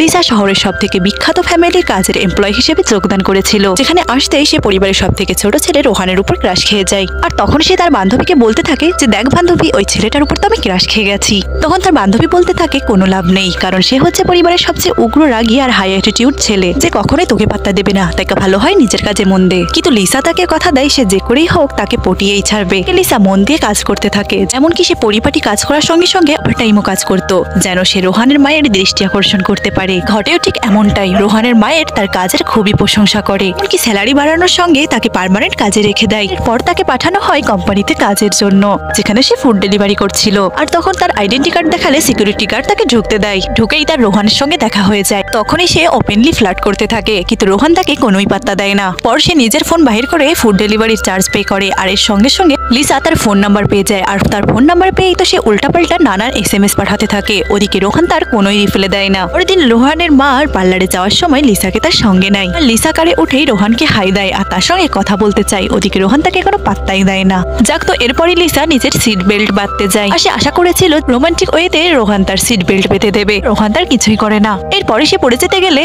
Lisa শহরের সবথেকে বিখ্যাত ফ্যামিলির কাজের এমপ্লয় হিসেবে যোগদান করেছিল, যেখানে আসতেই সে পরিবারের সবথেকে ছোট ছেলে রোহানের উপর ক্রাশ খেয়ে যায়। আর তখন সে তার বান্ধবীকে বলতে থাকে যে দেখ বান্ধবী, ওই ছেলেটার উপর তো আমি ক্রাশ খেয়ে গেছি। তখন তার বান্ধবী বলতে থাকে কোনো লাভ নেই, কারণ সে হচ্ছে পরিবারের সবচেয়ে উগ্র রাগী আর হাই অ্যাটিটিউড ছেলে, যে কখনোই তোকে পাত্তা দেবে না, তাকে ভালো হয় নিজের কাজে মন দে। কিন্তু লিসা তাকে কথা দেয় সে যে করেই হোক তাকে পটিয়েই ছাড়বে। লিসা মন দিয়ে কাজ করতে থাকে, যেমনকি সে পরিপাটি কাজ করার সঙ্গে সঙ্গে ওভারটাইমও কাজ করত, যেন সে রোহানের মায়ের দৃষ্টি আকর্ষণ করতে পারে। ঘটেও ঠিক এমনটাই, রোহানের মায়ের তার কাজের খুবই প্রশংসা করে, এমনকি স্যালারি বাড়ানোর সঙ্গে তাকে পার্মানেন্ট কাজে রেখে দেয়। এরপর তাকে পাঠানো হয় কোম্পানিতে কাজের জন্য, যেখানে সে ফুড ডেলিভারি করছিল। আর তখন তার আইডেন্টি কার্ড দেখালে সিকিউরিটি গার্ড তাকে ঢুকতে দেয়। ঢুকেই তার রোহানের সঙ্গে দেখা হয়ে যায়। তখনই সে ওপেনলি ফ্লার্ট করতে থাকে, কিন্তু রোহান তাকে কোনোই পাত্তা দেয় না। পর সে নিজের ফোন বাহির করে ফুড ডেলিভারির চার্জ পে করে, আর এর সঙ্গে সঙ্গে লিসা তার ফোন নাম্বার পেয়ে যায়। আর তার ফোন নাম্বার পেয়েই তো সে উল্টাপাল্টা নানান SMS পাঠাতে থাকে। ওদিকে রোহান তার কোনোই রিপ্লাই দেয় না। পরের দিন রোহানের মা আর পার্লারে যাওয়ার সময় লিসাকে তার সঙ্গে নেয়, আর লিসা কারে উঠেই রোহানকে হাই দেয় আর তার সঙ্গে কথা বলতে চায়। ওদিকে রোহান তাকে কোনো পাত্তাই দেয় না। যাক, তো এরপরই লিসা নিজের সিট বেল্ট বাঁধতে যায়, আর সে আশা করেছিল রোমান্টিক ওয়েতে রোহান তার সিট বেল্ট বেঁধে দেবে। রোহান তার কিছুই করে না। এরপরে সে পড়ে যেতে গেলে